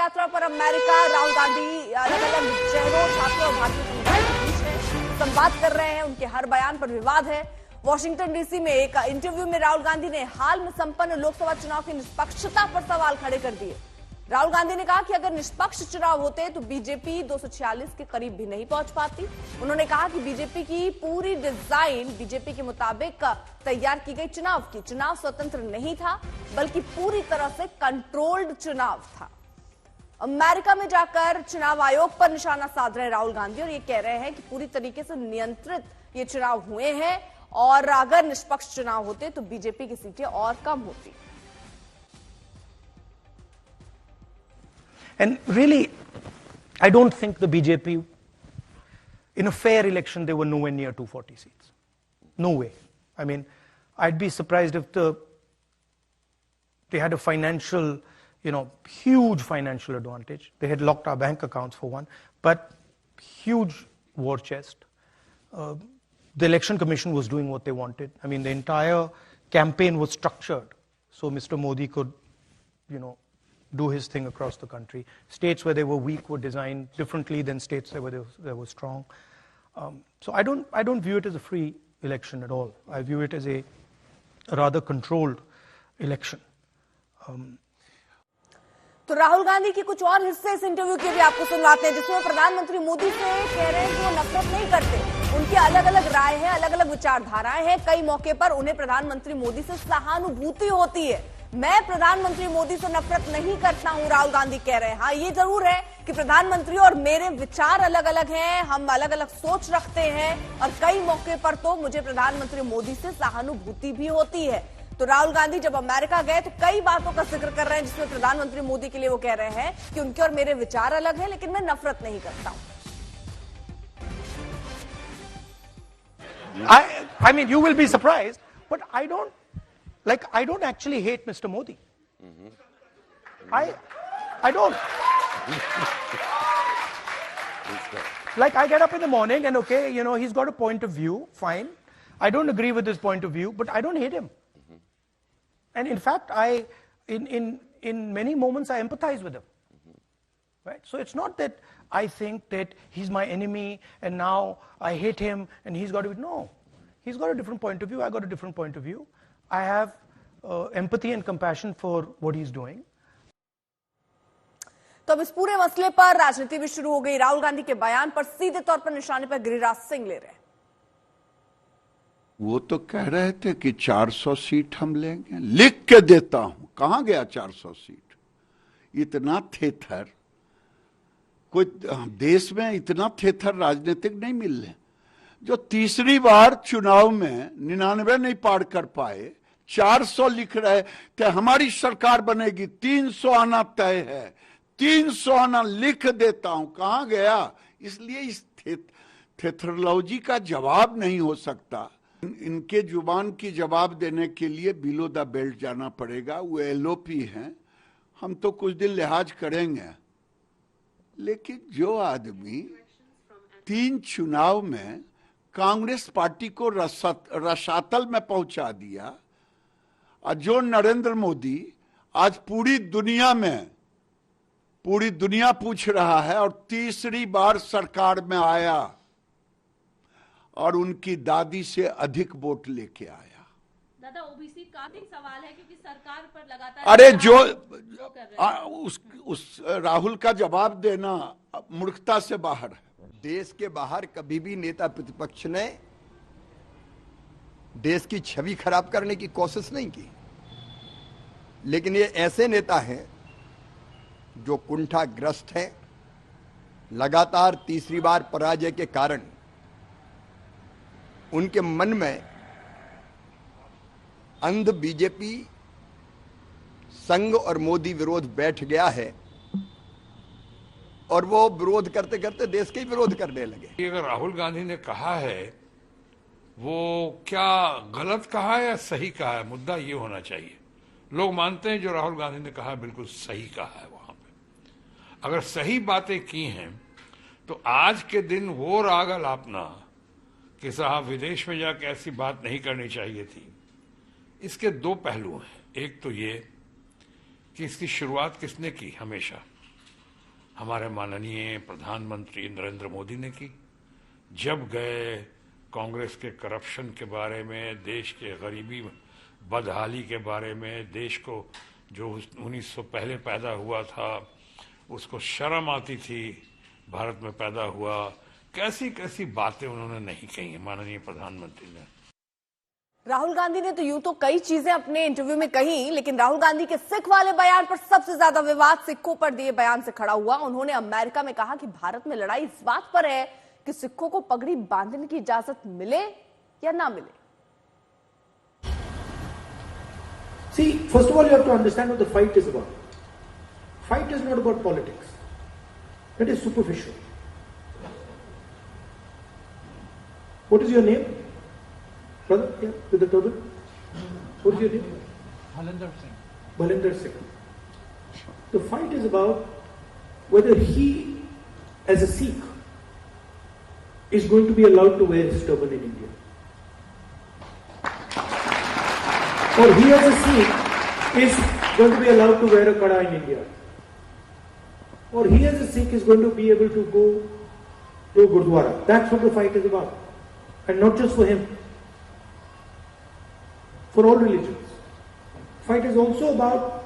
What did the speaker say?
यात्रा पर अमेरिका। राहुल गांधी अलग अलग शहरों, छात्रों और भारतीय समुदाय के बीच है, संवाद कर रहे हैं। उनके हर बयान पर विवाद है। वॉशिंगटन डीसी में एक इंटरव्यू में राहुल गांधी ने हाल में संपन्न लोकसभा चुनाव की निष्पक्षता पर सवाल खड़े कर दिए। राहुल गांधी ने कहा कि अगर निष्पक्ष चुनाव होते तो बीजेपी 246 के करीब भी नहीं पहुंच पाती। उन्होंने कहा कि बीजेपी की पूरी डिजाइन बीजेपी के मुताबिक तैयार की गई चुनाव स्वतंत्र नहीं था, बल्कि पूरी तरह से कंट्रोल्ड चुनाव था। अमेरिका में जाकर चुनाव आयोग पर निशाना साध रहे राहुल गांधी और ये कह रहे हैं कि पूरी तरीके से नियंत्रित ये चुनाव हुए हैं और अगर निष्पक्ष चुनाव होते तो बीजेपी की सीटें और कम होती। And really, I don't think the BJP, in a fair election, they were nowhere near 240 seats. No way. I mean, I'd be surprised if they had a financial, huge financial advantage. They had locked our bank accounts for one, but huge war chest. The election commission was doing what they wanted. I mean, the entire campaign was structured so Mr. Modi could, do his thing across the country. States where they were weak were designed differently than states where they were strong. So I don't view it as a free election at all. I view it as a rather controlled election. तो राहुल गांधी की कुछ और हिस्से इस interview के भी आपको सुनवाते हैं, जिसमें प्रधानमंत्री मोदी से कह रहे हैं कि वो नफरत नहीं करते। उनकी अलग अलग राय है, अलग अलग विचारधाराएं हैं। कई मौके पर उन्हें प्रधानमंत्री मोदी से सहानुभूति होती है। मैं प्रधानमंत्री मोदी से नफरत नहीं करता हूं, राहुल गांधी कह रहे हैं। हाँ, ये जरूर है कि प्रधानमंत्री और मेरे विचार अलग अलग हैं, हम अलग अलग सोच रखते हैं और कई मौके पर तो मुझे प्रधानमंत्री मोदी से सहानुभूति भी होती है। तो राहुल गांधी जब अमेरिका गए तो कई बातों का जिक्र कर रहे हैं, जिसमें प्रधानमंत्री मोदी के लिए वो कह रहे हैं कि उनके और मेरे विचार अलग हैं, लेकिन मैं नफरत नहीं करता हूं। I mean, you will be surprised, but I don't actually hate Mr. Modi. I don't. I get up in the morning and okay, he's got a point of view, fine. I don't agree with his point of view, but I don't hate him. And in fact, in many moments, I empathize with him. Right? So it's not that I think that he's my enemy and now I hate him and he's got to be, no. He's got a different point of view, I got a different point of view. I have empathy and compassion for what he's doing. तो अब इस पूरे मसले पर राजनीति भी शुरू हो गई। राहुल गांधी के बयान पर सीधे तौर पर निशाने पर गिरिराज सिंह ले रहे हैं। वो तो कह रहे थे कि 400 सीट हम लेंगे, लिख के देता हूं। कहां गया 400 सीट? इतना थेथर कोई देश में, इतना थेथर राजनीतिक नहीं मिल रहे। जो तीसरी बार चुनाव में 99 नहीं पार कर पाए, 400 लिख रहे थे हमारी सरकार बनेगी, 300 आना तय है, 300 आना लिख देता हूं। कहां गया? इसलिए इस थेथरोलॉजी का जवाब नहीं हो सकता। इनके जुबान की जवाब देने के लिए बिलो द बेल्ट जाना पड़ेगा। वो एलओपी हैं, हम तो कुछ दिन लिहाज करेंगे, लेकिन जो आदमी 3 चुनाव में कांग्रेस पार्टी को रसातल में पहुंचा दिया, और जो नरेंद्र मोदी आज पूरी दुनिया पूछ रहा है और तीसरी बार सरकार में आया और उनकी दादी से अधिक वोट लेके आया। दादा, ओबीसी का भी सवाल है क्योंकि सरकार पर लगातार अरे उस राहुल का जवाब देना मूर्खता से बाहर है। देश के बाहर कभी भी नेता प्रतिपक्ष ने देश की छवि खराब करने की कोशिश नहीं की, लेकिन ये ऐसे नेता हैं जो कुंठाग्रस्त हैं। लगातार तीसरी बार पराजय के कारण उनके मन में अंध बीजेपी संघ और मोदी विरोध बैठ गया है और वो विरोध करते करते देश के ही विरोध करने लगे। अगर राहुल गांधी ने कहा है, वो क्या गलत कहा है या सही कहा है? मुद्दा ये होना चाहिए। लोग मानते हैं जो राहुल गांधी ने कहा बिल्कुल सही कहा है। वहां पे अगर सही बातें की हैं तो आज के दिन वो राग अलापना कि साहब विदेश में जाकर ऐसी बात नहीं करनी चाहिए थी, इसके 2 पहलू हैं। एक तो ये कि इसकी शुरुआत किसने की? हमेशा हमारे माननीय प्रधानमंत्री नरेंद्र मोदी ने की। जब गए कांग्रेस के करप्शन के बारे में, देश के गरीबी बदहाली के बारे में, देश को जो 1900 पहले पैदा हुआ था उसको शर्म आती थी भारत में पैदा हुआ, कैसी कैसी बातें उन्होंने नहीं कही माननीय प्रधानमंत्री ने। राहुल गांधी ने तो यूं तो कई चीजें अपने इंटरव्यू में कही, लेकिन राहुल गांधी के सिख वाले बयान पर सबसे ज्यादा विवाद सिखों पर दिए बयान से खड़ा हुआ। उन्होंने अमेरिका में कहा कि भारत में लड़ाई इस बात पर है कि सिखों को पगड़ी बांधने की इजाजत मिले या ना मिले। See, first of all, you have to understand what the fight is about. Fight is not about politics. That is superficial. What is your name? Brother, yeah, with the turban. What is your name? Bhalinder Singh. Bhalinder Singh. The fight is about whether he, as a Sikh, is going to be allowed to wear his turban in India. Or he as a Sikh is going to be allowed to wear a kada in India. Or he as a Sikh is going to be able to go to Gurdwara. That's what the fight is about. And not just for him. For all religions. Fight is also about